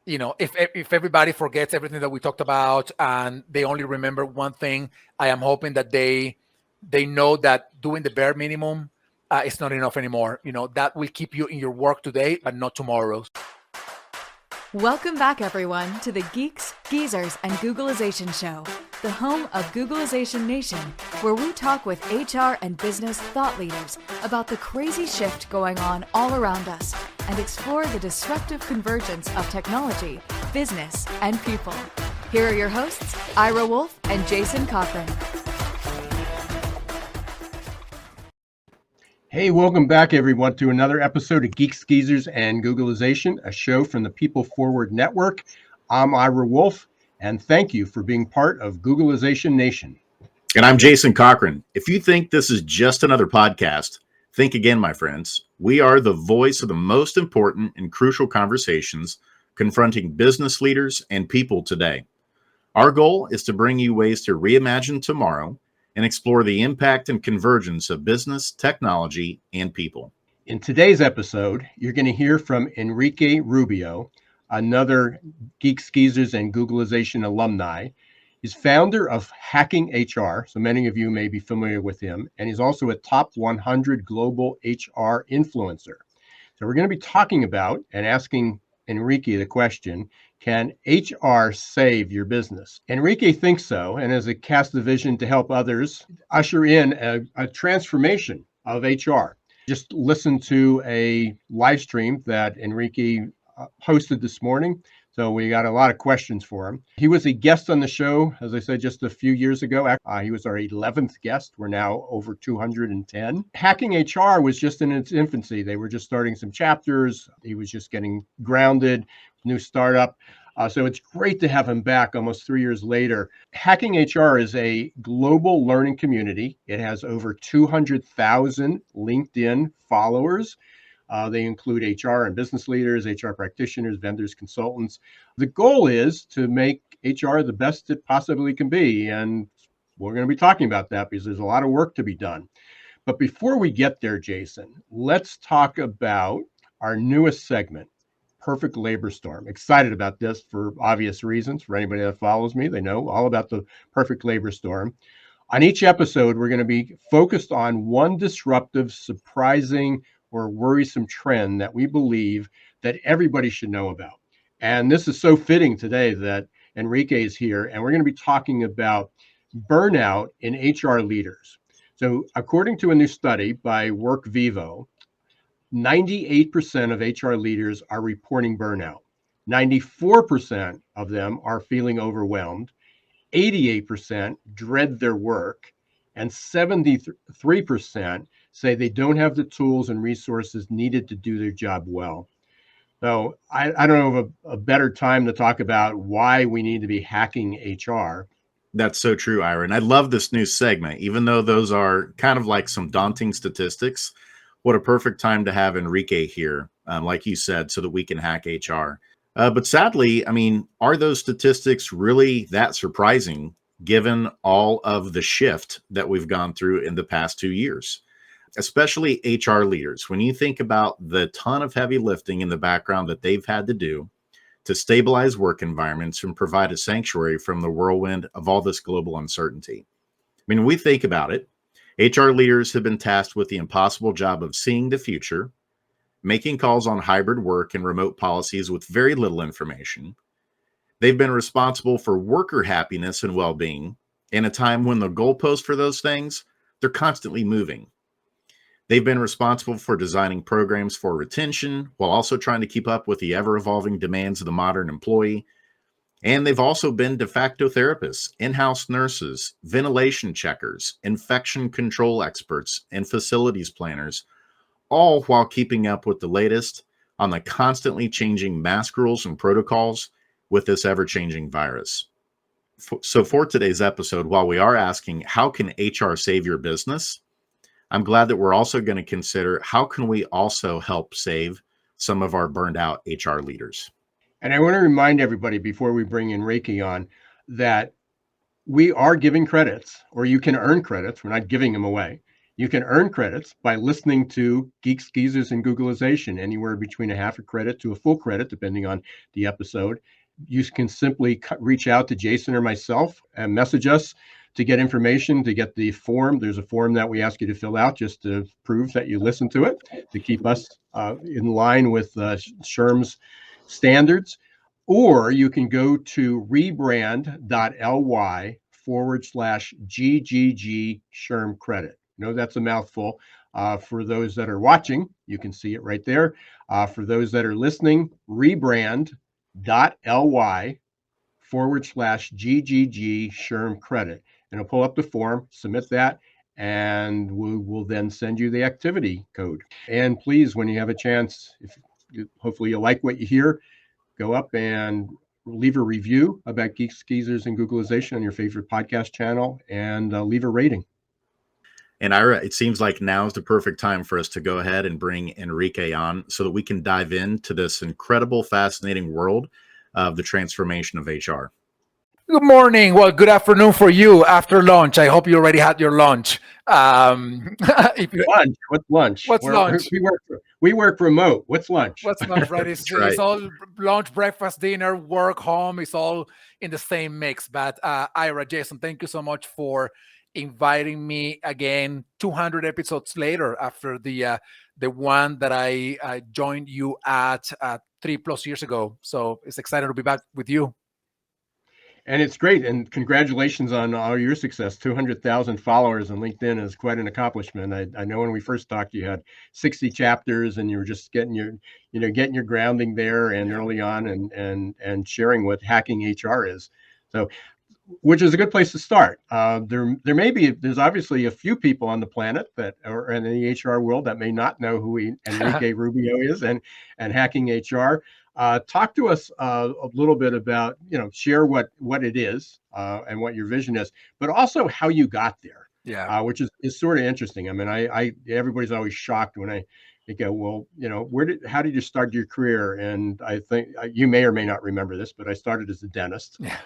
if everybody forgets everything that we talked about and they only remember one thing, I am hoping that they know that doing the bare minimum is not enough anymore. That will keep you in your work today, but not tomorrow. Welcome back, everyone, to the Geeks, Geezers, and Googleization Show, the home of Googleization Nation, where we talk with HR and business thought leaders about the crazy shift going on all around us and explore the disruptive convergence of technology, business, and people. Here are your hosts, Ira Wolf and Jason Cochran. Hey, welcome back, everyone, to another episode of Geeks, Geezers, and Googleization, a show from the People Forward Network. I'm Ira Wolf, and thank you for being part of Googleization Nation. And I'm Jason Cochran. If you think this is just another podcast, think again, my friends. We are the voice of the most important and crucial conversations confronting business leaders and people today. Our goal is to bring you ways to reimagine tomorrow and explore the impact and convergence of business, technology, and people. In today's episode, you're going to hear from Enrique Rubio, another Geeks, Geezers, and Googleization alumni. He's founder of Hacking HR, so many of you may be familiar with him, and he's also a top 100 global HR influencer. So we're going to be talking about and asking Enrique the question, can HR save your business? Enrique thinks so, and has cast the vision to help others usher in a transformation of HR. Just listen to a live stream that Enrique hosted this morning. So we got a lot of questions for him. He was a guest on the show, as I said, just a few years ago. He was our 11th guest. We're now over 210. Hacking HR was just in its infancy. They were just starting some chapters. He was just getting grounded, new startup. So it's great to have him back almost 3 years later. Hacking HR is a global learning community. It has over 200,000 LinkedIn followers. They include HR and business leaders, HR practitioners, vendors, consultants. The goal is to make HR the best it possibly can be. And we're going to be talking about that because there's a lot of work to be done. But before we get there, Jason, let's talk about our newest segment, Perfect Labor Storm. Excited about this for obvious reasons. For anybody that follows me, they know all about the Perfect Labor Storm. On each episode, we're going to be focused on one disruptive, surprising, or worrisome trend that we believe that everybody should know about. And this is so fitting today that Enrique is here, and we're going to be talking about burnout in HR leaders. So according to a new study by WorkVivo, 98% of HR leaders are reporting burnout. 94% of them are feeling overwhelmed. 88% dread their work, and 73% say they don't have the tools and resources needed to do their job well. So I don't know of a better time to talk about why we need to be hacking HR. That's so true, Ira. And I love this new segment, even though those are kind of like some daunting statistics. What a perfect time to have Enrique here, like you said, so that we can hack HR. But sadly, are those statistics really that surprising given all of the shift that we've gone through in the past 2 years? Especially HR leaders, when you think about the ton of heavy lifting in the background that they've had to do to stabilize work environments and provide a sanctuary from the whirlwind of all this global uncertainty. When we think about it, HR leaders have been tasked with the impossible job of seeing the future, making calls on hybrid work and remote policies with very little information. They've been responsible for worker happiness and well-being in a time when the goalposts for those things, they're constantly moving. They've been responsible for designing programs for retention while also trying to keep up with the ever-evolving demands of the modern employee. And they've also been de facto therapists, in-house nurses, ventilation checkers, infection control experts, and facilities planners, all while keeping up with the latest on the constantly changing mask rules and protocols with this ever-changing virus. So for today's episode, while we are asking, how can HR save your business? I'm glad that we're also going to consider how can we also help save some of our burned out HR leaders. And I want to remind everybody before we bring Enrique on that we are giving credits, or you can earn credits. We're not giving them away. You can earn credits by listening to Geeks, Geezers, and Googlization, anywhere between a half a credit to a full credit, depending on the episode. You can simply reach out to Jason or myself and message us to get information, to get the form. There's a form that we ask you to fill out just to prove that you listen to it, to keep us in line with SHRM's standards. Or you can go to rebrand.ly/GGG SHRM credit. No, that's a mouthful. For those that are watching, you can see it right there. For those that are listening, rebrand.ly/GGG SHRM credit. And it'll pull up the form, submit that, and we will then send you the activity code. And please, when you have a chance, if hopefully you like what you hear, go up and leave a review about Geeks, Geezers, and Googlization on your favorite podcast channel, and leave a rating. And Ira, it seems like now is the perfect time for us to go ahead and bring Enrique on so that we can dive into this incredible, fascinating world of the transformation of HR. Good morning. Well, good afternoon for you after lunch. I hope you already had your lunch. Lunch? What's lunch? What's lunch? We work remote. What's lunch? What's lunch, right? It's all lunch, breakfast, dinner, work, home. It's all in the same mix. But Ira, Jason, thank you so much for inviting me again 200 episodes later after the one that I joined you at 3+ years ago. So it's exciting to be back with you. And it's great. And congratulations on all your success. 200,000 followers on LinkedIn is quite an accomplishment. I know when we first talked, you had 60 chapters and you were just getting your grounding there and early on and sharing what hacking HR is. So, which is a good place to start. There's obviously a few people on the planet that are in the HR world that may not know who Enrique Rubio is and hacking HR. Talk to us a little bit about, share what it is and what your vision is, but also how you got there. Yeah. Which is sort of interesting. I mean, everybody's always shocked when I go, well, how did you start your career? And I think you may or may not remember this, but I started as a dentist. Yeah.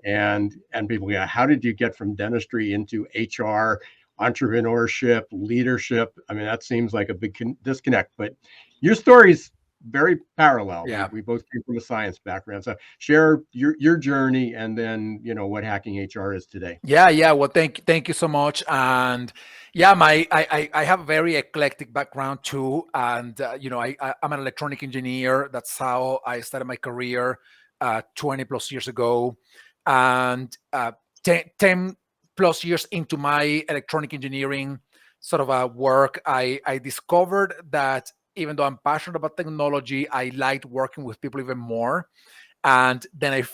And people go, how did you get from dentistry into HR, entrepreneurship, leadership? I mean, that seems like a big disconnect, but your story's very parallel. Yeah. We both came from a science background. So share your journey and then, what hacking HR is today. Yeah. Well, thank you so much. And yeah, I have a very eclectic background too. And, I'm an electronic engineer. That's how I started my career 20+ years ago. And 10+ years into my electronic engineering sort of work, I discovered that even though I'm passionate about technology, I liked working with people even more. And then I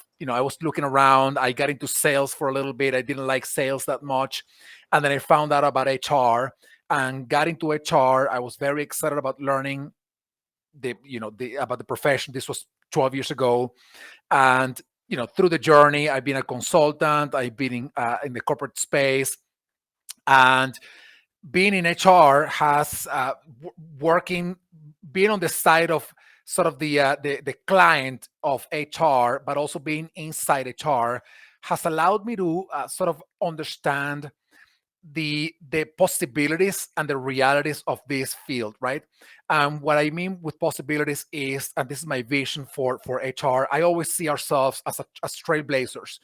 was looking around. I got into sales for a little bit. I didn't like sales that much. And then I found out about HR and got into HR. I was very excited about learning about the profession. This was 12 years ago. And, through the journey, I've been a consultant. I've been in the corporate space. And being in HR has being on the side of sort of the client of HR, but also being inside HR has allowed me to sort of understand the possibilities and the realities of this field, right? What I mean with possibilities is, and this is my vision for HR, I always see ourselves as trailblazers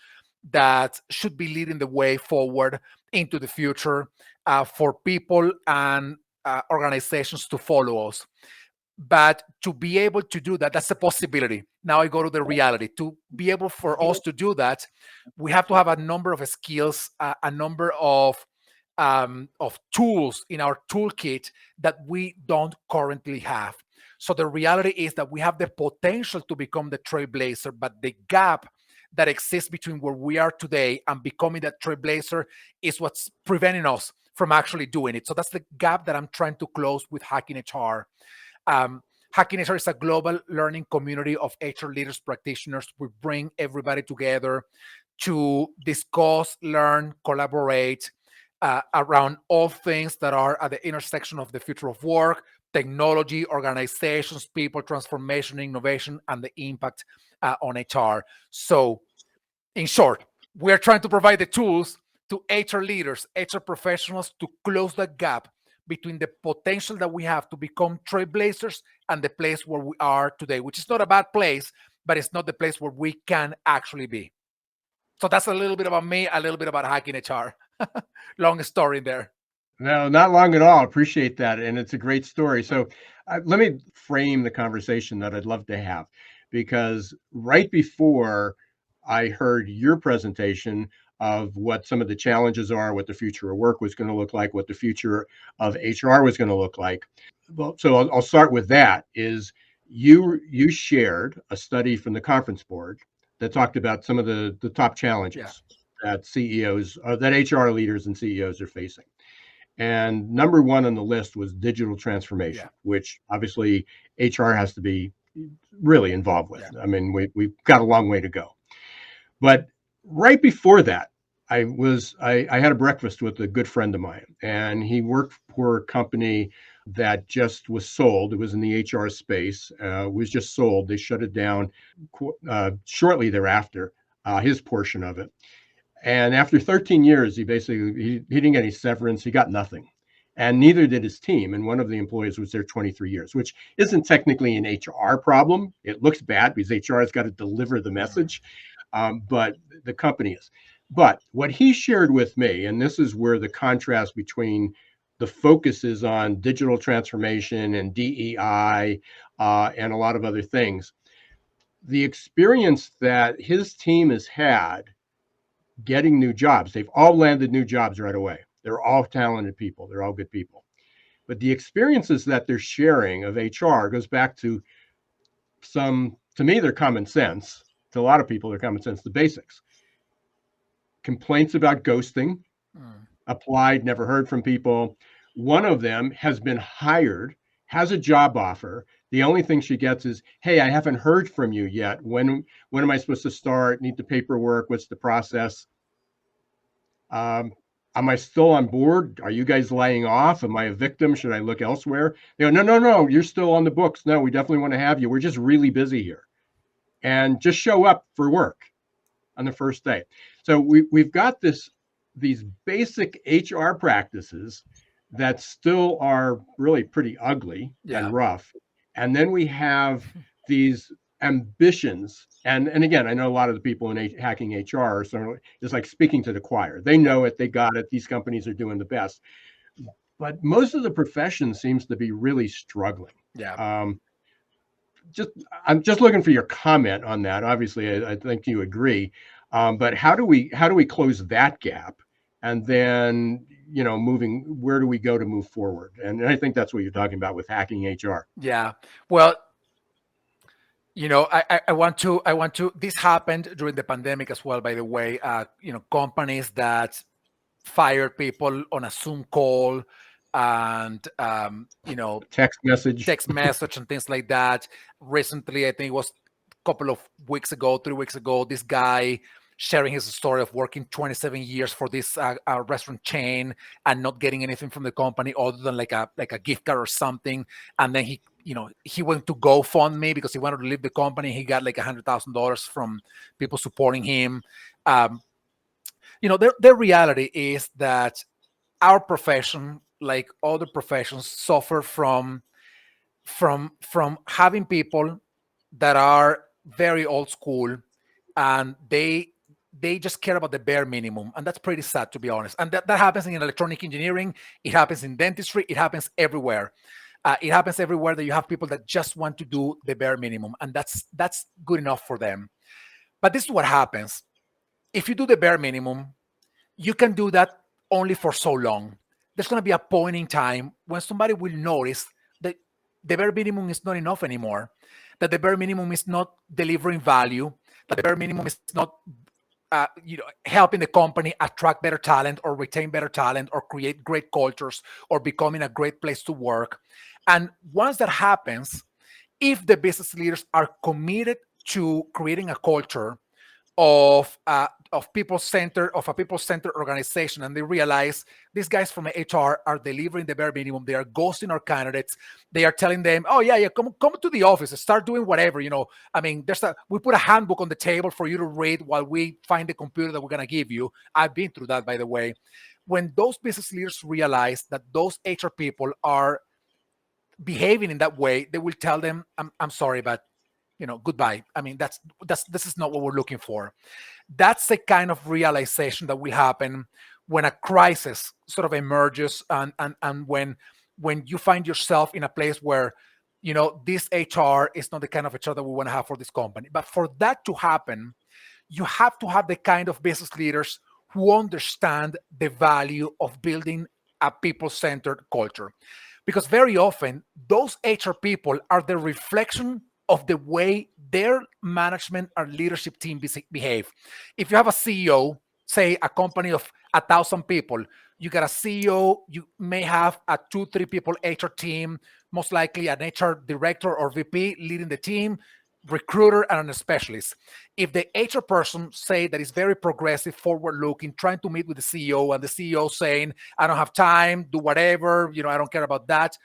that should be leading the way forward into the future for people and organizations to follow us. But to be able to do that, that's a possibility. Now I go to the reality. To be able for us to do that, we have to have a number of skills, a number of tools in our toolkit that we don't currently have. So the reality is that we have the potential to become the trailblazer, but the gap that exists between where we are today and becoming that trailblazer is what's preventing us from actually doing it. So that's the gap that I'm trying to close with Hacking HR. Hacking HR is a global learning community of HR leaders, practitioners. We bring everybody together to discuss, learn, collaborate around all things that are at the intersection of the future of work, technology, organizations, people, transformation, innovation, and the impact on HR. So, in short, we're trying to provide the tools to HR leaders, HR professionals to close the gap between the potential that we have to become trailblazers and the place where we are today, which is not a bad place, but it's not the place where we can actually be. So that's a little bit about me, a little bit about hacking HR. Long story there. No, not long at all. Appreciate that. And it's a great story. So let me frame the conversation that I'd love to have, because right before I heard your presentation of what some of the challenges are, what the future of work was going to look like, what the future of HR was going to look like. Well, so I'll start with that. Is you shared a study from the conference board that talked about some of the top challenges that CEOs, that HR leaders and CEOs are facing. And number one on the list was digital transformation, which obviously HR has to be really involved with. I mean, we've got a long way to go. But right before that, I had a breakfast with a good friend of mine, and he worked for a company that just was sold. It was in the HR space. Was just sold. They shut it down shortly thereafter, his portion of it. And after 13 years, he didn't get any severance. He got nothing. And neither did his team. And one of the employees was there 23 years, which isn't technically an HR problem. It looks bad because HR has got to deliver the message, but the company is. But what he shared with me, and this is where the contrast between the focus is on digital transformation and DEI and a lot of other things, the experience that his team has had getting new jobs. They've all landed new jobs right away. They're all talented people. They're all good people. But the experiences that they're sharing of HR goes back to to me, they're common sense. To a lot of people, they're common sense, the basics. Complaints about ghosting, applied, never heard from people. One of them has been hired, has a job offer. The only thing she gets is, hey, I haven't heard from you yet. When am I supposed to start? Need the paperwork? What's the process? Am I still on board? Are you guys laying off? Am I a victim? Should I look elsewhere? They go, no, you're still on the books. No, we definitely want to have you. We're just really busy here. And just show up for work on the first day. So we've got these basic HR practices that still are really pretty ugly and rough. And then we have these ambitions. And again, I know a lot of the people in hacking HR are sort of, it's like speaking to the choir. They know it, they got it. These companies are doing the best. But most of the profession seems to be really struggling. I'm just looking for your comment on that. Obviously, I think you agree. But how do we close that gap? And then, where do we go to move forward? And I think that's what you're talking about with hacking HR. Yeah. Well, I want to, this happened during the pandemic as well, by the way, companies that fired people on a Zoom call and, text message and things like that. Recently, I think it was a couple of weeks ago, 3 weeks ago, this guy sharing his story of working 27 years for this restaurant chain and not getting anything from the company other than like a gift card or something. And then he went to GoFundMe because he wanted to leave the company. He got like $100,000 from people supporting him. The reality is that our profession, like other professions, suffer from having people that are very old school and they just care about the bare minimum. And that's pretty sad, to be honest. And that happens in electronic engineering. It happens in dentistry. It happens everywhere. It happens everywhere that you have people that just want to do the bare minimum. And that's good enough for them. But this is what happens. If you do the bare minimum, you can do that only for so long. There's going to be a point in time when somebody will notice that the bare minimum is not enough anymore, that the bare minimum is not delivering value, that the bare minimum is not helping the company attract better talent or retain better talent or create great cultures or becoming a great place to work. And once that happens, if the business leaders are committed to creating a culture of of a people-centered organization, and they realize these guys from HR are delivering the bare minimum. They are ghosting our candidates. They are telling them, "Oh yeah, come to the office, start doing whatever." I mean, we put a handbook on the table for you to read while we find the computer that we're gonna give you. I've been through that, by the way. When those business leaders realize that those HR people are behaving in that way, they will tell them, I'm sorry, but goodbye. I mean, this is not what we're looking for. That's the kind of realization that will happen when a crisis sort of emerges, and when you find yourself in a place where this HR is not the kind of HR that we want to have for this company. But for that to happen, you have to have the kind of business leaders who understand the value of building a people-centered culture. Because very often, those HR people are the reflection of the way their management or leadership team behave. If you have a CEO, say a company of 1,000 people, you got a CEO, you may have a 2-3 people HR team, most likely an HR director or VP leading the team, recruiter, and a specialist. If the HR person say that is very progressive, forward-looking, trying to meet with the CEO, and the CEO saying, I don't have time, do whatever, I don't care about that,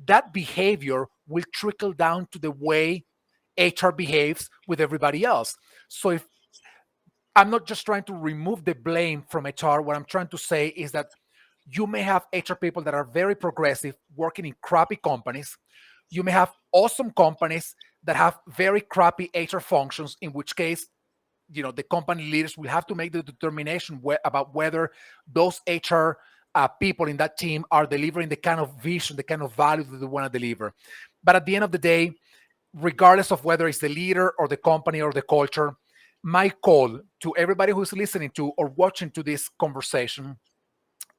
that behavior will trickle down to the way HR behaves with everybody else. So if I'm not just trying to remove the blame from HR, what I'm trying to say is that you may have HR people that are very progressive working in crappy companies. You may have awesome companies that have very crappy HR functions, in which case, the company leaders will have to make the determination about whether those HR people in that team are delivering the kind of vision, the kind of value that they want to deliver. But at the end of the day, regardless of whether it's the leader or the company or the culture, my call to everybody who's listening to or watching to this conversation,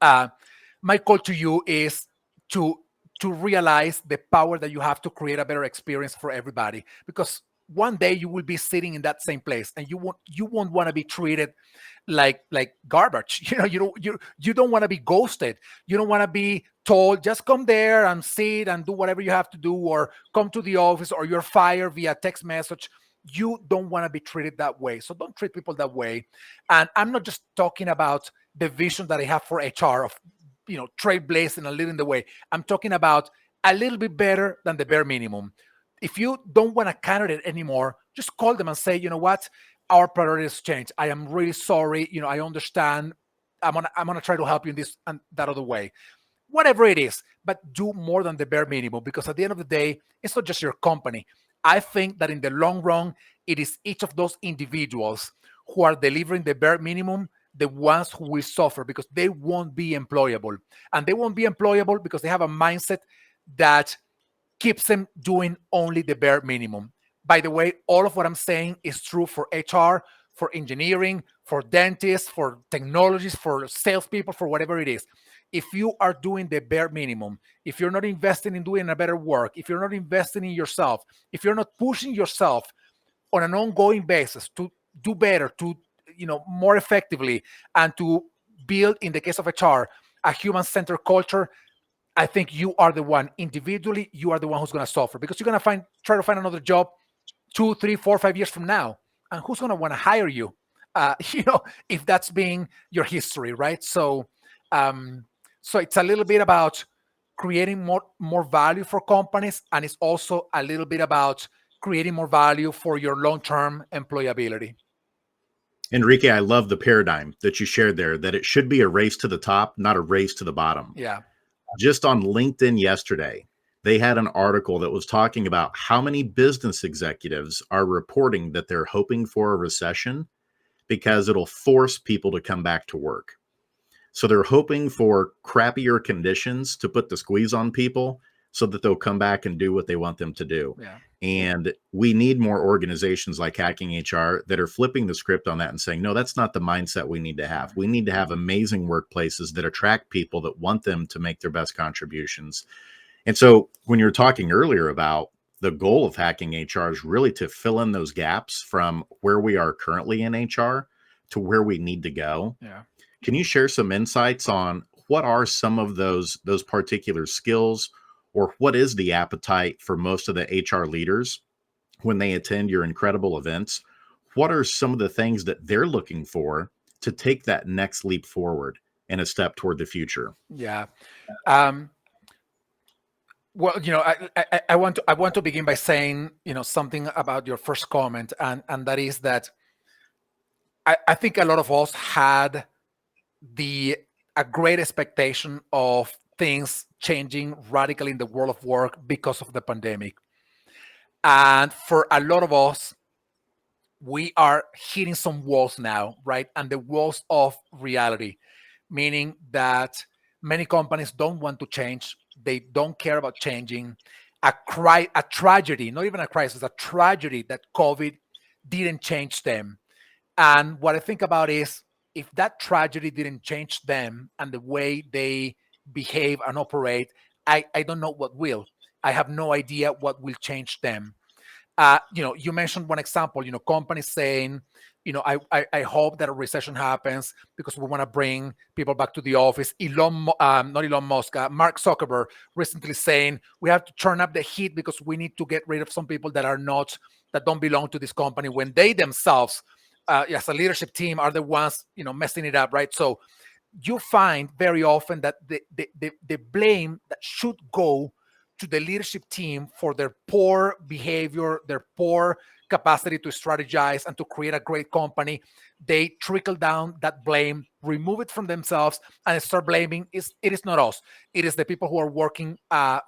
my call to you is to realize the power that you have to create a better experience for everybody. Because one day you will be sitting in that same place, and you won't want to be treated like garbage. You don't want to be ghosted. You don't want to be told just come there and sit and do whatever you have to do, or come to the office, or you're fired via text message. You don't want to be treated that way. So don't treat people that way. And I'm not just talking about the vision that I have for HR of trailblazing and leading the way. I'm talking about a little bit better than the bare minimum. If you don't want a candidate anymore, just call them and say, you know what, our priorities change. I am really sorry. I understand. I'm gonna try to help you in this and that other way. Whatever it is, but do more than the bare minimum, because at the end of the day, it's not just your company. I think that in the long run, it is each of those individuals who are delivering the bare minimum, the ones who will suffer, because they won't be employable. And they won't be employable because they have a mindset that keeps them doing only the bare minimum. By the way, all of what I'm saying is true for HR, for engineering, for dentists, for technologists, for salespeople, for whatever it is. If you are doing the bare minimum, if you're not investing in doing a better work, if you're not investing in yourself, if you're not pushing yourself on an ongoing basis to do better, to more effectively, and to build, in the case of HR, a human-centered culture, I think you are the one individually. You are the one who's going to suffer, because you're going to try to find another job 2, 3, 4, 5 years from now, and who's going to want to hire you? If that's being your history, right? So it's a little bit about creating more value for companies, and it's also a little bit about creating more value for your long-term employability. Enrique, I love the paradigm that you shared there, that it should be a race to the top, not a race to the bottom. Yeah. Just on LinkedIn yesterday, they had an article that was talking about how many business executives are reporting that they're hoping for a recession because it'll force people to come back to work. So they're hoping for crappier conditions to put the squeeze on people so that they'll come back and do what they want them to do. Yeah. And we need more organizations like Hacking HR that are flipping the script on that and saying, no, that's not the mindset we need to have. We need to have amazing workplaces that attract people that want them to make their best contributions. And so when you're talking earlier about the goal of Hacking HR is really to fill in those gaps from where we are currently in HR to where we need to go. Yeah. Can you share some insights on what are some of those particular skills, or what is the appetite for most of the HR leaders when they attend your incredible events? What are some of the things that they're looking for to take that next leap forward and a step toward the future. Yeah. Um, well, I want to begin by saying, something about your first comment, and that is that I think a lot of us had the a great expectation of things changing radically in the world of work because of the pandemic. And for a lot of us, we are hitting some walls now, right? And the walls of reality, meaning that many companies don't want to change. They don't care about changing. A tragedy, not even a crisis, a tragedy that COVID didn't change them. And what I think about is, if that tragedy didn't change them and the way they behave and operate, I don't know what will. I have no idea what will change them. You mentioned one example, companies saying, I hope that a recession happens because we want to bring people back to the office. Not Elon Musk, Mark Zuckerberg recently saying we have to turn up the heat because we need to get rid of some people that don't belong to this company, when they themselves, as a leadership team, are the ones, messing it up, right? So you find very often that the blame that should go to the leadership team for their poor behavior, their poor capacity to strategize and to create a great company, they trickle down that blame, remove it from themselves, and start blaming it is not us. It is the people who are working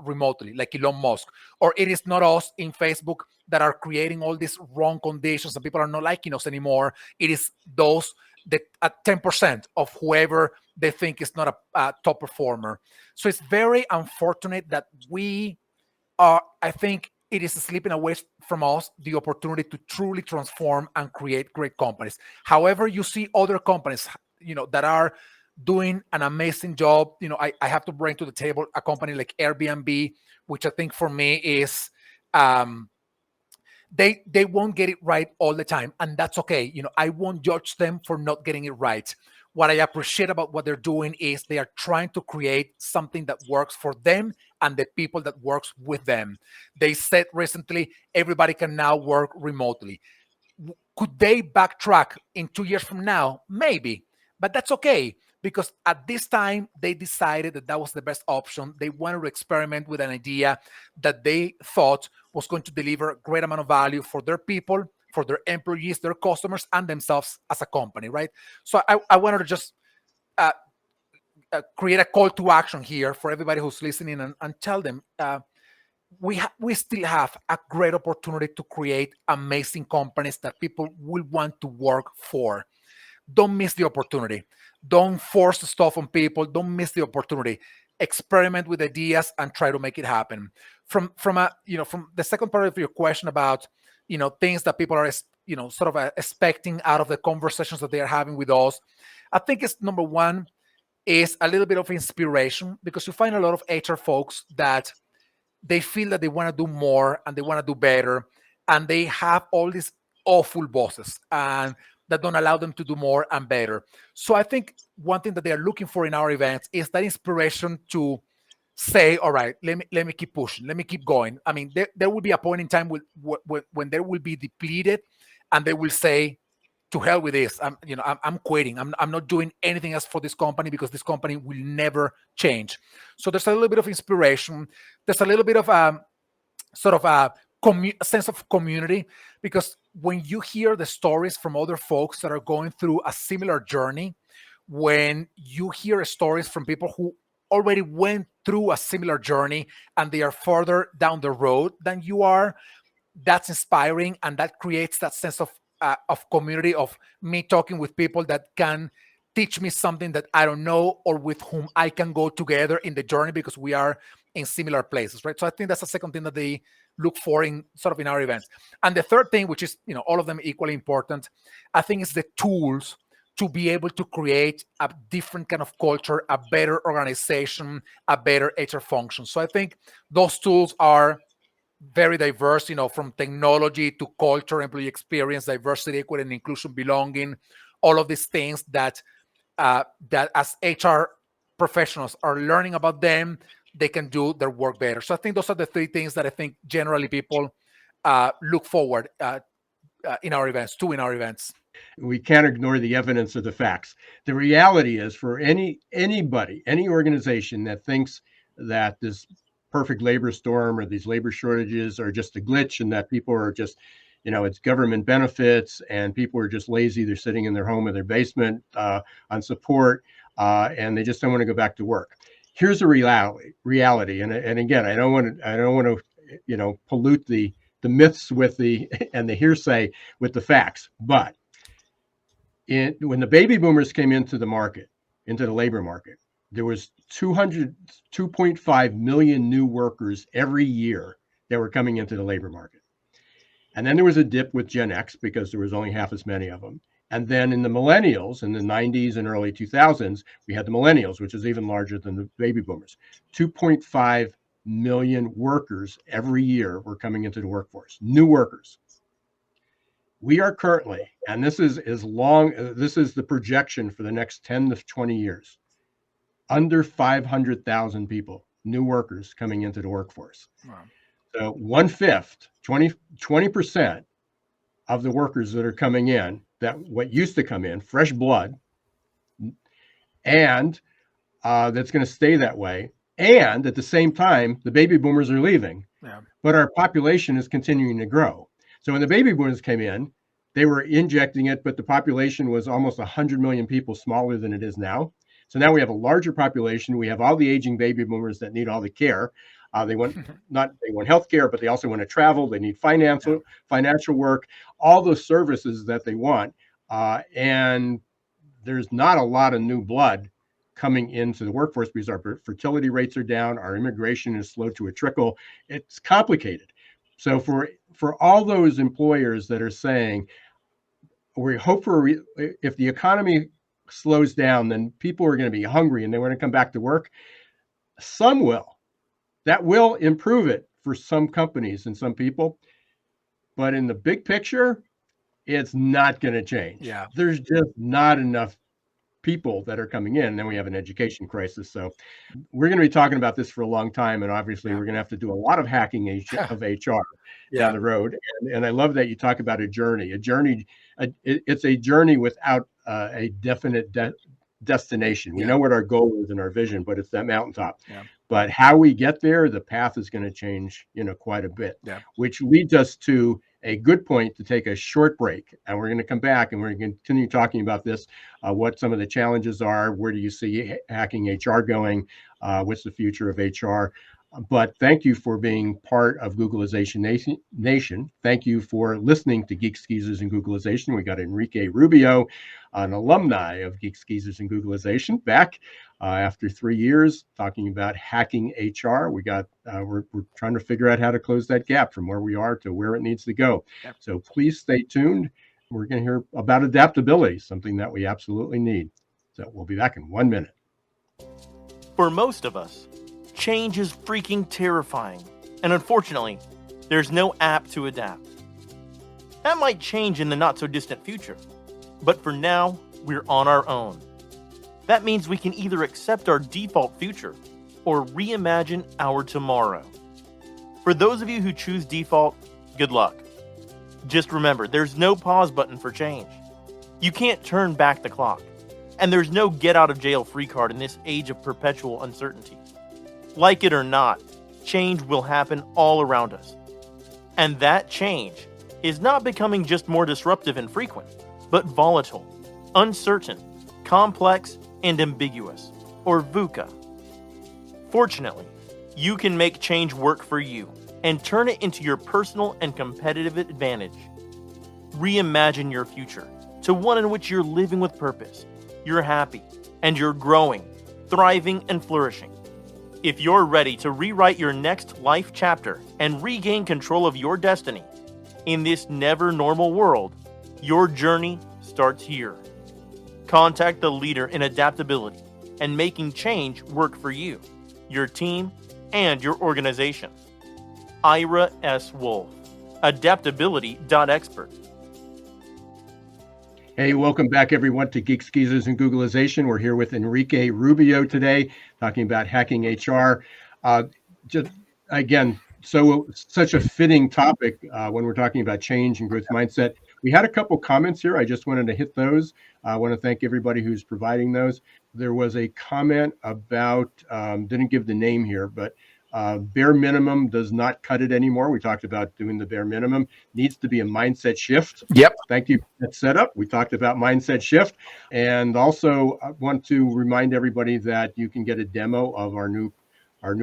remotely, like Elon Musk, or it is not us in Facebook that are creating all these wrong conditions and people are not liking us anymore. It is those the 10% of whoever they think is not a top performer. So it's very unfortunate that I think it is slipping away from us the opportunity to truly transform and create great companies. However, you see other companies, that are doing an amazing job. I have to bring to the table a company like Airbnb, which I think for me is, they won't get it right all the time, and that's okay. I won't judge them for not getting it right. What I appreciate about what they're doing is they are trying to create something that works for them and the people that works with them. They said recently everybody can now work remotely. Could they backtrack in 2 years from now? Maybe, but that's okay, because at this time they decided that was the best option. They wanted to experiment with an idea that they thought was going to deliver a great amount of value for their people, for their employees, their customers, and themselves as a company, right? So I wanted to just create a call to action here for everybody who's listening, and tell them, we still have a great opportunity to create amazing companies that people will want to work for. Don't miss the opportunity. Don't force stuff on people. Don't miss the opportunity. Experiment with ideas and try to make it happen. From the second part of your question about things that people are sort of expecting out of the conversations that they are having with us, I think it's number one is a little bit of inspiration, because you find a lot of HR folks that they feel that they want to do more and they want to do better, and they have all these awful bosses and that don't allow them to do more and better. So I think one thing that they are looking for in our events is that inspiration to say, all right, let me keep pushing, let me keep going. I mean, there will be a point in time when they will be depleted and they will say, to hell with this. I'm quitting. I'm not doing anything else for this company because this company will never change. So there's a little bit of inspiration. There's a little bit of sort of a sense of community, because when you hear the stories from other folks that are going through a similar journey, when you hear stories from people who already went through a similar journey and they are further down the road than you are, that's inspiring, and that creates that sense of community, of me talking with people that can teach me something that I don't know, or with whom I can go together in the journey because we are in similar places, right? So I think that's the second thing that they look for in our events. And the third thing, which is all of them equally important, I think is the tools to be able to create a different kind of culture, a better organization, a better HR function. So I think those tools are very diverse, from technology to culture, employee experience, diversity, equity, and inclusion, belonging, all of these things that as HR professionals are learning about them, they can do their work better. So I think those are the three things that I think generally people look forward in our events. We can't ignore the evidence or the facts. The reality is, for anybody, any organization that thinks that this perfect labor storm or these labor shortages are just a glitch and that people are just, it's government benefits and people are just lazy. They're sitting in their home or their basement on support and they just don't want to go back to work. Here's the reality. And again, I don't want to, pollute the myths with the hearsay with the facts. But when the baby boomers came into the labor market, there was 2.5 million new workers every year that were coming into the labor market. And then there was a dip with Gen X because there was only half as many of them. And then in the millennials, in the 90s and early 2000s, we had the millennials, which is even larger than the baby boomers. 2.5 million workers every year were coming into the workforce, new workers. We are currently, and this is the projection for the next 10 to 20 years, under 500,000 people, new workers coming into the workforce. Wow. So 1/5, 20% of the workers that are coming in, that what used to come in, fresh blood, and that's going to stay that way. And at the same time, the baby boomers are leaving, but our population is continuing to grow. So when the baby boomers came in, they were injecting it, but the population was almost 100 million people smaller than it is now. So now we have a larger population. We have all the aging baby boomers that need all the care. They want health care, but they also want to travel. They need financial work, all those services that they want. And there's not a lot of new blood coming into the workforce because our fertility rates are down. Our immigration is slow to a trickle. It's complicated. So for all those employers that are saying, we hope if the economy slows down, then people are going to be hungry and they want to come back to work. Some will. That will improve it for some companies and some people. But in the big picture, it's not going to change. Yeah. There's just not enough people that are coming in. And then we have an education crisis. So we're going to be talking about this for a long time. And obviously, we're going to have to do a lot of hacking of HR down the road. And I love that you talk about a journey. It's a journey without a definite destination. We know what our goal is and our vision, but it's that mountaintop. Yeah. But how we get there, the path is going to change, quite a bit, which leads us to a good point to take a short break. And we're going to come back and we're going to continue talking about this, what some of the challenges are, where do you see hacking HR going, what's the future of HR. But thank you for being part of Googleization Nation. Thank you for listening to Geeks, Geezers, and Googleization. We got Enrique Rubio, an alumni of Geeks, Geezers, and Googleization, back after 3 years talking about hacking HR. We're trying to figure out how to close that gap from where we are to where it needs to go. Yep. So please stay tuned. We're going to hear about adaptability, something that we absolutely need. So we'll be back in 1 minute. For most of us, change is freaking terrifying, and unfortunately, there's no app to adapt. That might change in the not-so-distant future, but for now, we're on our own. That means we can either accept our default future or reimagine our tomorrow. For those of you who choose default, good luck. Just remember, there's no pause button for change. You can't turn back the clock, and there's no get-out-of-jail-free card in this age of perpetual uncertainty. Like it or not, change will happen all around us. And that change is not becoming just more disruptive and frequent, but volatile, uncertain, complex, and ambiguous, or VUCA. Fortunately, you can make change work for you and turn it into your personal and competitive advantage. Reimagine your future to one in which you're living with purpose, you're happy, and you're growing, thriving, and flourishing. If you're ready to rewrite your next life chapter and regain control of your destiny in this never normal world, your journey starts here. Contact the leader in adaptability and making change work for you, your team, and your organization. Ira S. Wolf, adaptability.expert. Hey, welcome back, everyone, to Geeks, Geezers, and Googleization. We're here with Enrique Rubio today, talking about hacking HR. Just again, such a fitting topic when we're talking about change and growth mindset. We had a couple comments here. I just wanted to hit those. I want to thank everybody who's providing those. There was a comment about, didn't give the name here, but bare minimum does not cut it anymore. We talked about doing the bare minimum. Needs to be a mindset shift. Yep. Thank you for that setup. We talked about mindset shift. And also I want to remind everybody that you can get a demo of our new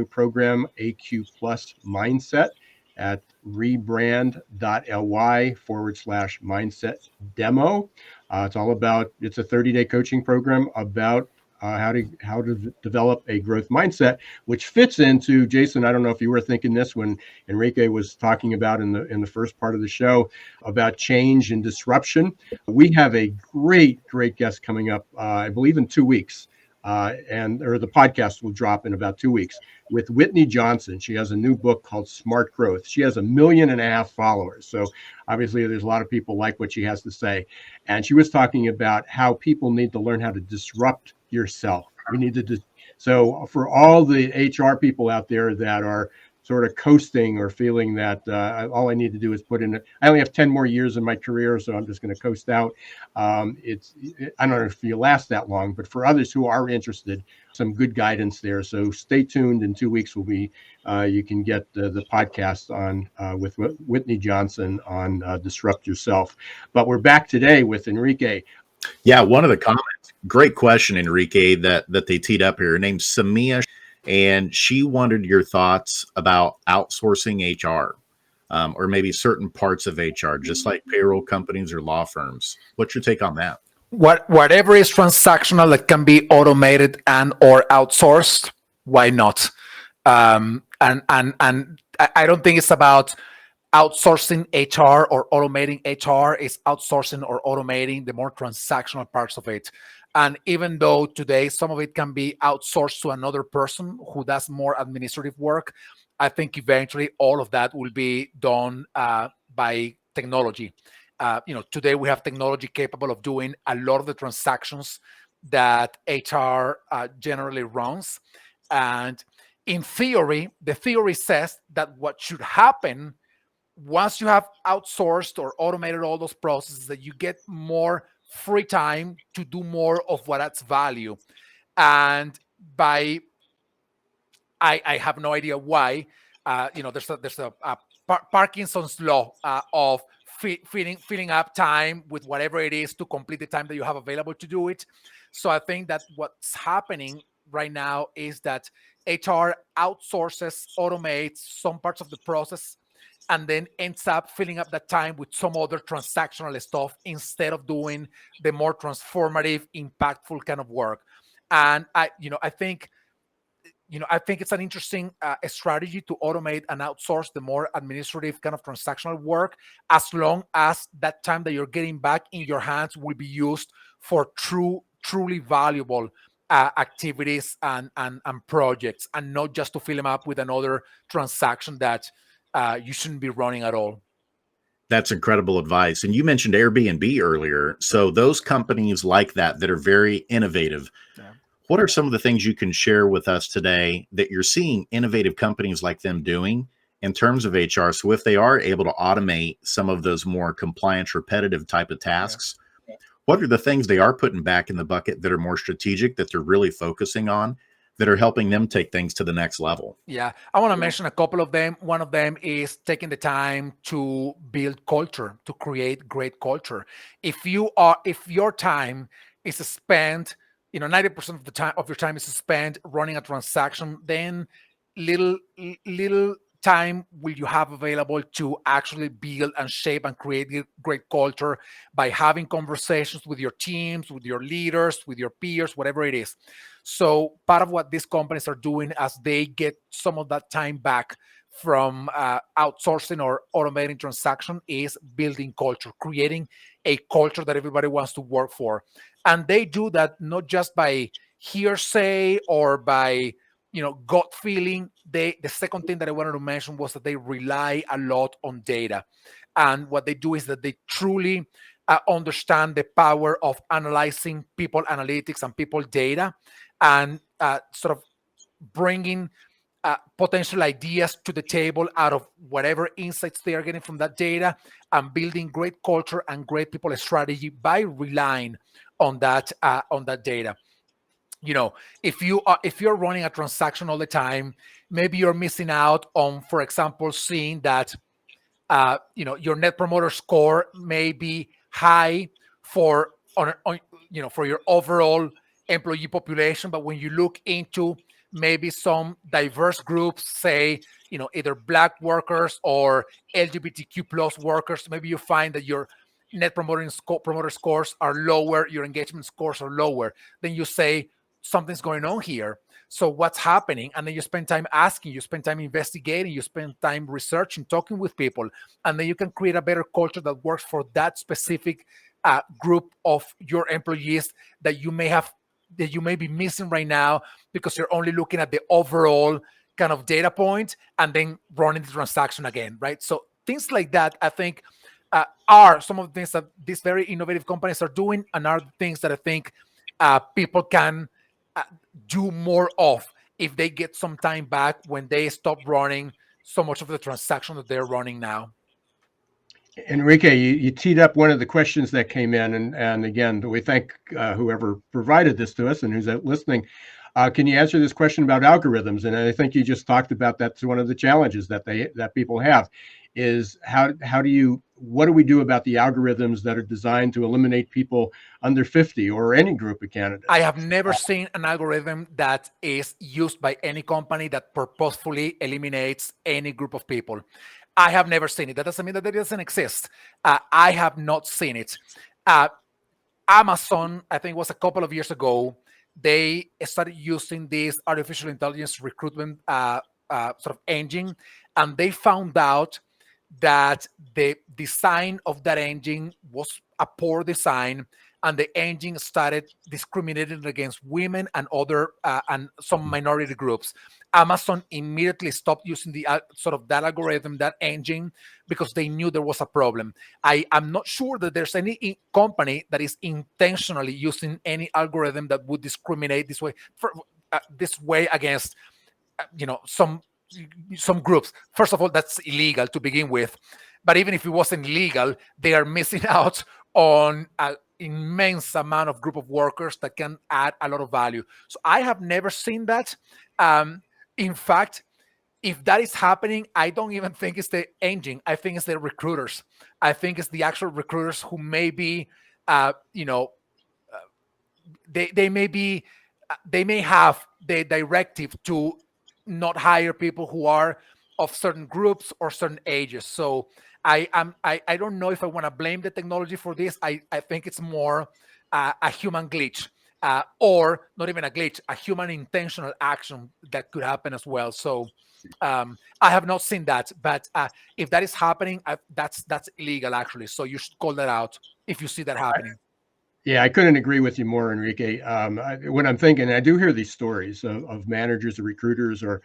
program, AQ Plus Mindset, at rebrand.ly/mindset demo. It's a 30-day coaching program about how to develop a growth mindset, which fits into, Jason, I don't know if you were thinking this when Enrique was talking about in the first part of the show about change and disruption. We have a great guest coming up, I believe in 2 weeks. The podcast will drop in about 2 weeks with Whitney Johnson. She has a new book called Smart Growth. She has 1.5 million followers. So obviously there's a lot of people like what she has to say. And she was talking about how people need to learn how to disrupt yourself. We need to so for all the HR people out there that are sort of coasting or feeling that all I need to do is put in I only have 10 more years in my career, so I'm just going to coast out. I don't know if you last that long, but for others who are interested, some good guidance there. So stay tuned. In 2 weeks will be you can get the podcast on with Whitney Johnson on Disrupt Yourself. But we're back today with Enrique. Yeah, one of the comments, great question, Enrique, that they teed up here. Her name's Samia, and she wanted your thoughts about outsourcing HR, or maybe certain parts of HR, just like payroll companies or law firms. What's your take on that? Whatever is transactional that can be automated and or outsourced, why not? And I don't think it's about outsourcing HR or automating HR. It's outsourcing or automating the more transactional parts of it. And even though today some of it can be outsourced to another person who does more administrative work, I think eventually all of that will be done by technology. Today we have technology capable of doing a lot of the transactions that HR generally runs. And in theory, the theory says that what should happen once you have outsourced or automated all those processes, that you get more free time to do more of what adds value. And I have no idea why. There's a Parkinson's law of filling up time with whatever it is to complete the time that you have available to do it. So I think that what's happening right now is that HR outsources, automates some parts of the process, and then ends up filling up that time with some other transactional stuff instead of doing the more transformative, impactful kind of work. And I think it's an interesting strategy to automate and outsource the more administrative kind of transactional work, as long as that time that you're getting back in your hands will be used for truly valuable activities and projects, and not just to fill them up with another transaction that you shouldn't be running at all. That's incredible advice. And you mentioned Airbnb earlier. So those companies like that are very innovative. Yeah. What are some of the things you can share with us today that you're seeing innovative companies like them doing in terms of HR? So if they are able to automate some of those more compliance, repetitive type of tasks, what are the things they are putting back in the bucket that are more strategic, that they're really focusing on, that are helping them take things to the next level? Yeah, I want to mention a couple of them. One of them is taking the time to build culture, to create great culture. If your time is spent, 90% of the time of your time is spent running a transaction, then little time will you have available to actually build and shape and create great culture by having conversations with your teams, with your leaders, with your peers, whatever it is. So part of what these companies are doing as they get some of that time back from outsourcing or automating transaction is building culture, creating a culture that everybody wants to work for. And they do that not just by hearsay or by gut feeling. The second thing that I wanted to mention was that they rely a lot on data. And what they do is that they truly understand the power of analyzing people analytics and people data, and sort of bringing potential ideas to the table out of whatever insights they are getting from that data, and building great culture and great people strategy by relying on that data. If you're running a transaction all the time, maybe you're missing out on, for example, seeing that your net promoter score may be high for for your overall employee population, but when you look into maybe some diverse groups, say either Black workers or LGBTQ plus workers, maybe you find that your net promoter scores are lower, your engagement scores are lower. Then you say something's going on here. So what's happening? And then you spend time asking, you spend time investigating, you spend time researching, talking with people, and then you can create a better culture that works for that specific group of your employees that you may be missing right now because you're only looking at the overall kind of data point and then running the transaction again, right? So things like that, I think, are some of the things that these very innovative companies are doing, and are the things that I think people can do more of if they get some time back when they stop running so much of the transaction that they're running now. Enrique, you teed up one of the questions that came in, and again, we thank whoever provided this to us and who's listening. Can you answer this question about algorithms? And I think you just talked about that's one of the challenges that people have, is what do we do about the algorithms that are designed to eliminate people under 50 or any group of candidates? I have never seen an algorithm that is used by any company that purposefully eliminates any group of people. I have never seen it. That doesn't mean that it doesn't exist. I have not seen it. Amazon, I think it was a couple of years ago, they started using this artificial intelligence recruitment sort of engine, and they found out that the design of that engine was a poor design, and the engine started discriminating against women and other and some minority groups. Amazon immediately stopped using the sort of that algorithm, that engine, because they knew there was a problem. I'm not sure that there's any company that is intentionally using any algorithm that would discriminate this way against some groups. First of all, that's illegal to begin with. But even if it wasn't illegal, they are missing out on an immense amount of group of workers that can add a lot of value. So I have never seen that. In fact, if that is happening, I don't even think it's the engine. I think it's the recruiters. I think it's the actual recruiters who may be, they may have the directive to not hire people who are of certain groups or certain ages. So I don't know if I want to blame the technology for this. I think it's more a human glitch, or not even a glitch, a human intentional action that could happen as well. So I have not seen that, but if that is happening, that's illegal actually. So you should call that out if you see that happening. Yeah, I couldn't agree with you more, Enrique. When I'm thinking, I do hear these stories of managers or recruiters, or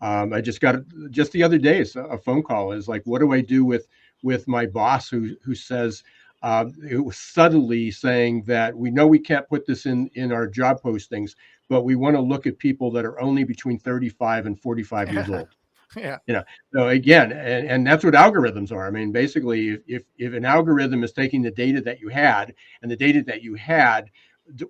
I just got just the other day a phone call is like, what do I do with my boss who says it was subtly saying that we know we can't put this in our job postings, but we want to look at people that are only between 35 and 45 years old. Yeah. So again, and that's what algorithms are. I mean, basically, if an algorithm is taking the data that you had, and the data that you had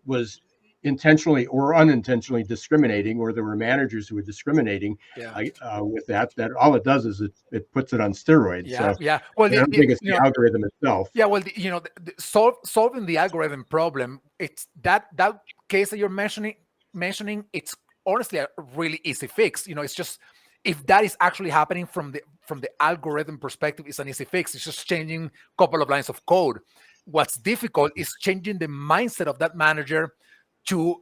was intentionally or unintentionally discriminating, or there were managers who were discriminating with that all it does is it puts it on steroids. Yeah, so, yeah. Well, I don't think it's the algorithm itself. Yeah, well, solving the algorithm problem, it's that case that you're mentioning. It's honestly a really easy fix. It's just, if that is actually happening from the algorithm perspective, it's an easy fix. It's just changing a couple of lines of code. What's difficult is changing the mindset of that manager to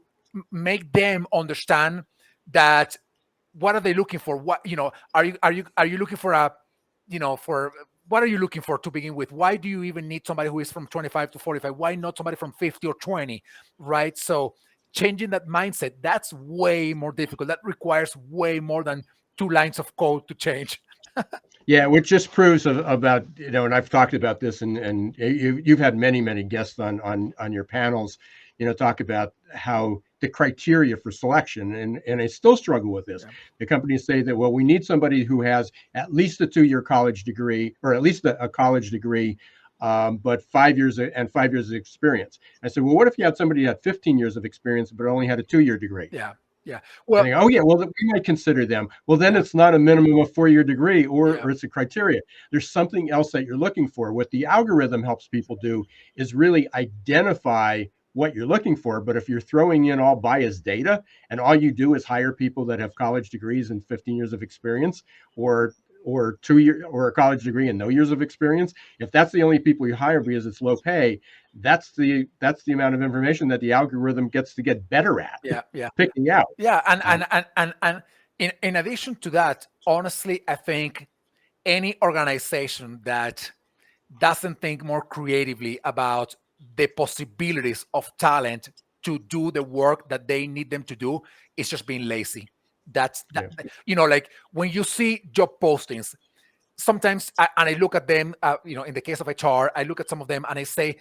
make them understand that what are they looking for? What are you looking for what are you looking for to begin with? Why do you even need somebody who is from 25 to 45? Why not somebody from 50 or 20, right? So changing that mindset, that's way more difficult. That requires way more than 2 lines of code to change. Yeah, which just proves about, and I've talked about this, and you've had many guests on your panels, talk about how the criteria for selection. And I still struggle with this. Yeah. The companies say that, well, we need somebody who has at least a 2-year college degree, or at least a college degree, but 5 years and 5 years of experience. I said, well, what if you had somebody who had 15 years of experience but only had a 2-year degree? Yeah. Yeah. And Well, they go, oh yeah, well we might consider them. Well, then yeah. it's not a minimum of 4-year degree, Yeah. or it's a criteria. There's something else that you're looking for. What the algorithm helps people do is really identify what you're looking for. But if you're throwing in all biased data and all you do is hire people that have college degrees and 15 years of experience, or 2 year or a college degree and no years of experience, if that's the only people you hire because it's low pay, that's the amount of information that the algorithm gets to get better at Yeah. Yeah. picking out. Yeah. And in addition to that, honestly, I think any organization that doesn't think more creatively about the possibilities of talent to do the work that they need them to do is just being lazy. That's that, like when you see job postings, sometimes and I look at them, in the case of HR, I look at some of them and I say,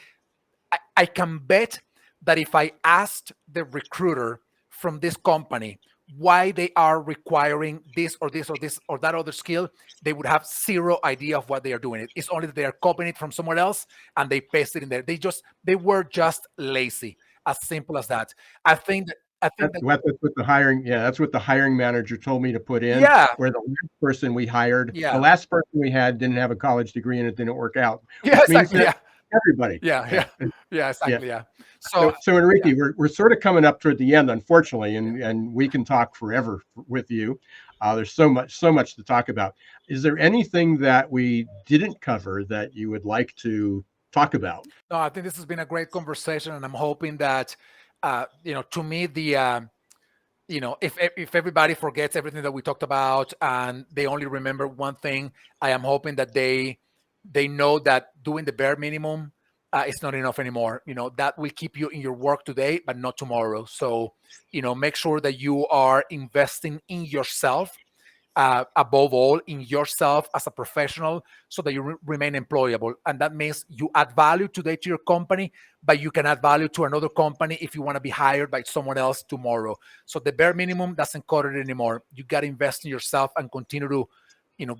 I can bet that if I asked the recruiter from this company why they are requiring this or this or this or that other skill, they would have zero idea of what they are doing. It's only that they are copying it from somewhere else and they paste it in there. They were just lazy. As simple as that. I think That's that what the hiring, that's what the hiring manager told me to put in. yeah, Where the last person we hired, the yeah, last person we had didn't have a college degree and it didn't work out, yeah, which means exactly, that yeah, everybody. yeah, Yeah. exactly, yeah. So, So so Enrique, yeah, we're sort of coming up toward the end, unfortunately, yeah. and we can talk forever with you. There's so much to talk about. Is there anything that we didn't cover that you would like to talk about? No, I think this has been a great conversation, and I'm hoping that, to me, if everybody forgets everything that we talked about and they only remember one thing, I am hoping that they know that doing the bare minimum is not enough anymore. That will keep you in your work today, but not tomorrow. So, make sure that you are investing in yourself, above all in yourself as a professional, so that you remain employable. And that means you add value today to your company, but you can add value to another company if you want to be hired by someone else tomorrow. So the bare minimum doesn't cut it anymore. You got to invest in yourself and continue to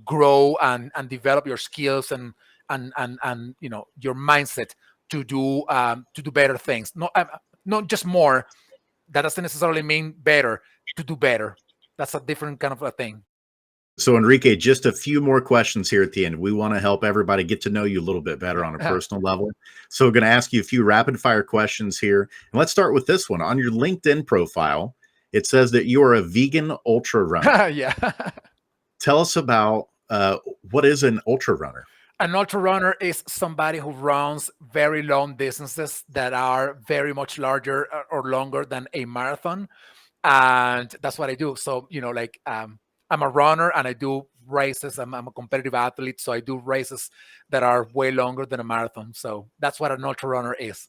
grow and develop your skills and your mindset to do better things. Not just more. That doesn't necessarily mean better. To do better, that's a different kind of a thing. So, Enrique, just a few more questions here at the end. We want to help everybody get to know you a little bit better on a personal level. So, we're going to ask you a few rapid fire questions here. And let's start with this one. On your LinkedIn profile, it says that you are a vegan ultra runner. Yeah. Tell us about what is an ultra runner? An ultra runner is somebody who runs very long distances that are very much larger or longer than a marathon. And that's what I do. So, I'm a runner and I do races. I'm a competitive athlete. So I do races that are way longer than a marathon. So that's what an ultra runner is.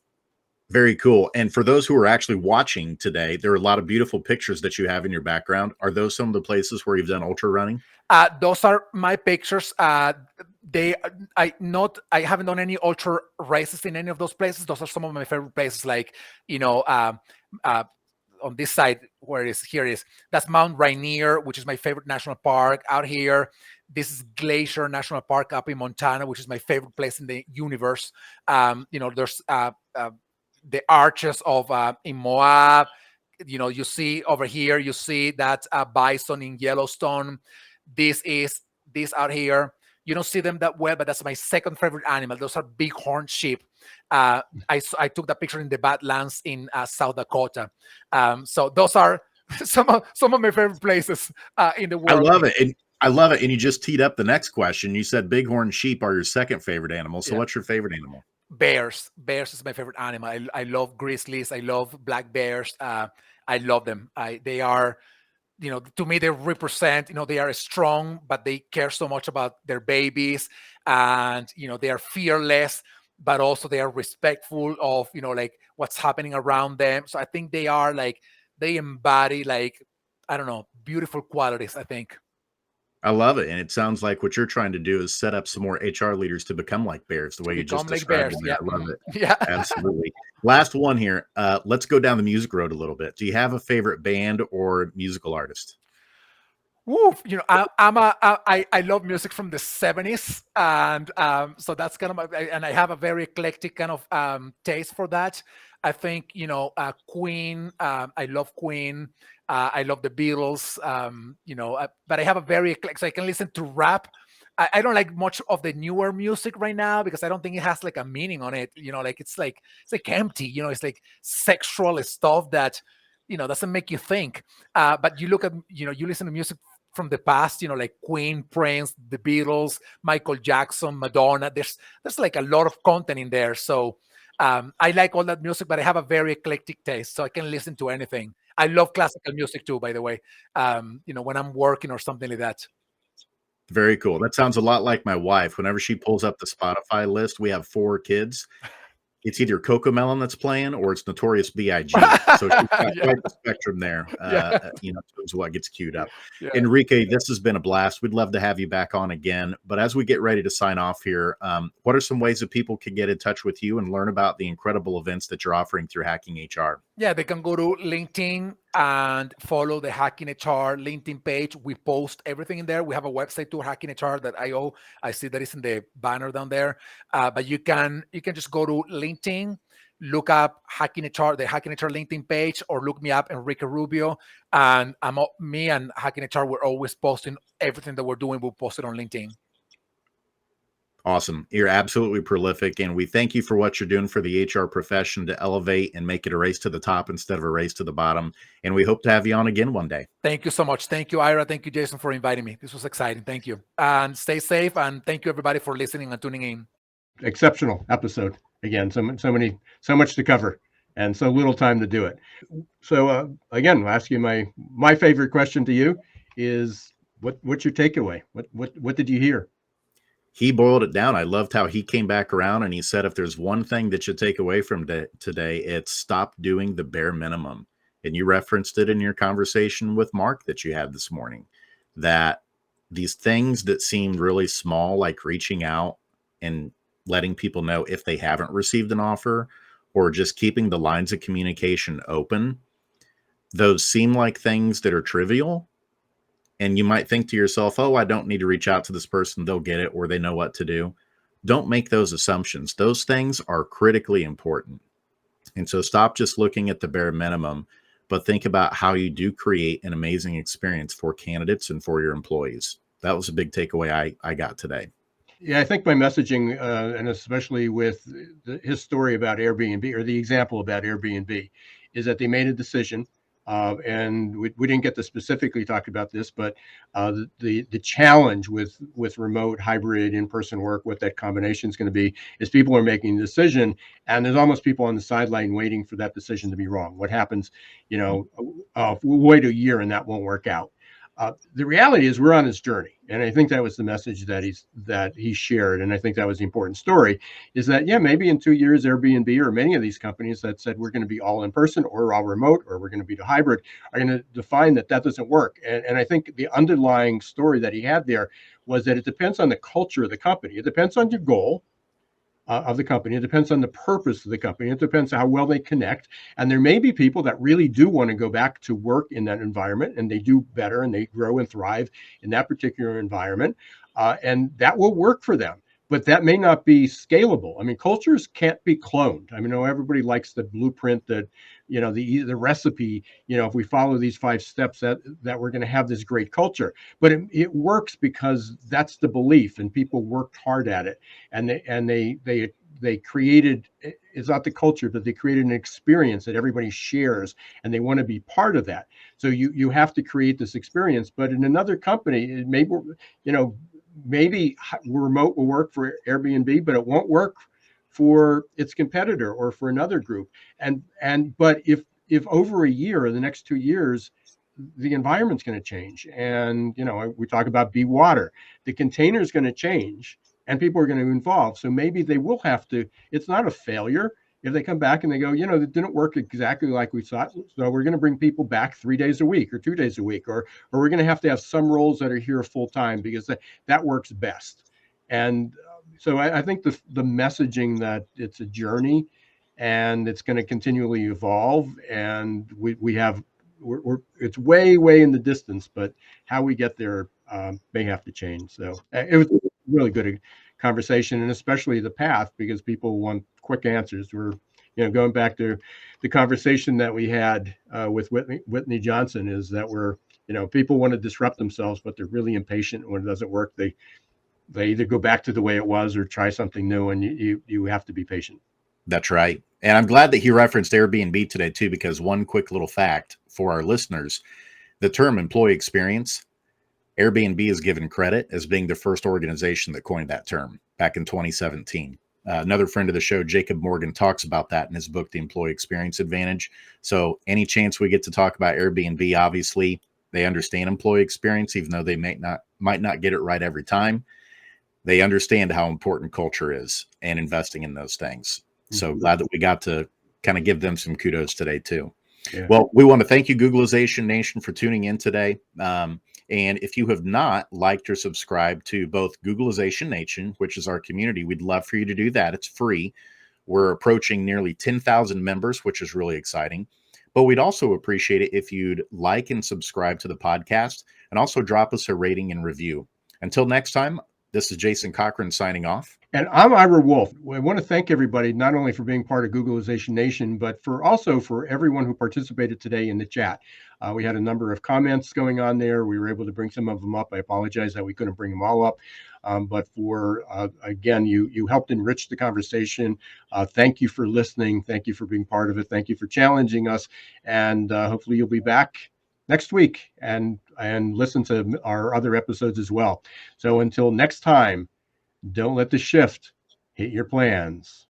Very cool. And for those who are actually watching today, there are a lot of beautiful pictures that you have in your background. Are those some of the places where you've done ultra running? Those are my pictures. I haven't done any ultra races in any of those places. Those are some of my favorite places, like, on this side where it is, here it is. That's Mount Rainier, which is my favorite national park out here. This is Glacier National Park up in Montana, which is my favorite place in the universe. There's the arches of in Moab. You see over here, you see that bison in Yellowstone. This out here. You don't see them that well, but that's my second favorite animal. Those are bighorn sheep. I took that picture in the Badlands in South Dakota. So those are some of my favorite places in the world. I love it. And you just teed up the next question. You said bighorn sheep are your second favorite animal. So what's your favorite animal? Bears. Bears is my favorite animal. I love grizzlies. I love black bears. I love them. They are, to me, they represent, they are strong, but they care so much about their babies, and, they are fearless, but also they are respectful of, what's happening around them. So I think they embody, I don't know, beautiful qualities, I think. I love it. And it sounds like what you're trying to do is set up some more HR leaders to become like bears, the way you just Become like described bears. it. Yeah. I love it. Yeah. Absolutely. Last one here. Let's go down the music road a little bit. Do you have a favorite band or musical artist? Woo, I love music from the 70s, and so that's kind of and I have a very eclectic kind of taste for that. I think Queen. I love Queen. I love the Beatles. But I have a very eclectic. So I can listen to rap. I don't like much of the newer music right now because I don't think it has like a meaning on it. Like it's like empty. It's like sexual stuff that doesn't make you think. But you look at you listen to music from the past, like Queen, Prince, the Beatles, Michael Jackson, Madonna. There's like a lot of content in there. So I like all that music, but I have a very eclectic taste, so I can listen to anything. I love classical music too, by the way. When I'm working or something like that. Very cool. That sounds a lot like my wife. Whenever she pulls up the Spotify list, we have 4 kids. It's either Cocomelon that's playing or it's Notorious B.I.G. So she's got Yeah, quite the spectrum there, yeah, is what gets queued up. yeah. Enrique, this has been a blast. We'd love to have you back on again. But as we get ready to sign off here, what are some ways that people can get in touch with you and learn about the incredible events that you're offering through Hacking HR? Yeah, they can go to LinkedIn and follow the Hacking HR LinkedIn page. We post everything in there. We have a website too, Hacking HR, that I see that is in the banner down there. But you can just go to LinkedIn, look up Hacking HR, the Hacking HR LinkedIn page, or look me up, Enrique Rubio. And me and Hacking HR, we're always posting everything that we're doing. We'll post it on LinkedIn. Awesome. You're absolutely prolific. And we thank you for what you're doing for the HR profession to elevate and make it a race to the top instead of a race to the bottom. And we hope to have you on again one day. Thank you so much. Thank you, Ira. Thank you, Jason, for inviting me. This was exciting. Thank you. And stay safe. And thank you, everybody, for listening and tuning in. Exceptional episode. Again, so much to cover and so little time to do it. So again, I'll ask you my favorite question to you is what's your takeaway? What did you hear? He boiled it down. I loved how he came back around and he said, if there's one thing that you take away from today, it's stop doing the bare minimum. And you referenced it in your conversation with Mark that you had this morning, that these things that seem really small, like reaching out and letting people know if they haven't received an offer, or just keeping the lines of communication open, those seem like things that are trivial. And you might think to yourself, oh, I don't need to reach out to this person. They'll get it, or they know what to do. Don't make those assumptions. Those things are critically important. And so stop just looking at the bare minimum, but think about how you do create an amazing experience for candidates and for your employees. That was a big takeaway I got today. Yeah, I think my messaging, and especially with his story about Airbnb, or the example about Airbnb, is that they made a decision. And we didn't get to specifically talk about this, but the challenge with remote, hybrid, in-person work, what that combination is going to be, is people are making a decision, and there's almost people on the sideline waiting for that decision to be wrong. What happens, we'll wait a year and that won't work out. The reality is we're on this journey. And I think that was the message that he shared. And I think that was the important story, is that, yeah, maybe in 2 years, Airbnb or many of these companies that said we're going to be all in person or all remote or we're going to be hybrid are going to define that doesn't work. And I think the underlying story that he had there was that it depends on the culture of the company. It depends on your goal of the company. It depends on the purpose of the company. It depends on how well they connect. And there may be people that really do want to go back to work in that environment, and they do better and they grow and thrive in that particular environment. And that will work for them. But that may not be scalable. I mean, cultures can't be cloned. I mean, everybody likes the blueprint, that, the recipe, if we follow these 5 steps that we're going to have this great culture. But it works because that's the belief, and people worked hard at it, and they created, it's not the culture, but they created an experience that everybody shares, and they want to be part of that. So you have to create this experience. But in another company, maybe remote will work for Airbnb, but it won't work for its competitor or for another group. But if over a year or the next 2 years, the environment's going to change, and we talk about be water, the container is going to change, and people are going to evolve. So maybe they will have to. It's not a failure. If they come back and they go, it didn't work exactly like we thought, so we're going to bring people back 3 days a week or 2 days a week, or we're going to have some roles that are here full time because that works best. And so I think the messaging that it's a journey and it's going to continually evolve, and we're it's way in the distance, but how we get there may have to change. So it was really good conversation, and especially the path, because people want quick answers. We're going back to the conversation that we had with Whitney Johnson, is that people want to disrupt themselves, but they're really impatient. When it doesn't work, they either go back to the way it was or try something new, and you have to be patient. That's right. And I'm glad that he referenced Airbnb today too, because one quick little fact for our listeners, the term employee experience, Airbnb is given credit as being the first organization that coined that term back in 2017. Another friend of the show, Jacob Morgan, talks about that in his book, The Employee Experience Advantage. So any chance we get to talk about Airbnb, obviously they understand employee experience, even though they might not get it right every time. They understand how important culture is and investing in those things. So glad that we got to kind of give them some kudos today too. Yeah. Well, we want to thank you, Googleization Nation, for tuning in today. And if you have not liked or subscribed to both Googleization Nation, which is our community, we'd love for you to do that. It's free. We're approaching nearly 10,000 members, which is really exciting. But we'd also appreciate it if you'd like and subscribe to the podcast, and also drop us a rating and review. Until next time, this is Jason Cochran signing off. And I'm Ira Wolf. I want to thank everybody, not only for being part of Googleization Nation, but also for everyone who participated today in the chat. We had a number of comments going on there. We were able to bring some of them up. I apologize that we couldn't bring them all up. But again, you helped enrich the conversation. Thank you for listening. Thank you for being part of it. Thank you for challenging us. And hopefully you'll be back next week and listen to our other episodes as well. So until next time, don't let the shift hit your plans.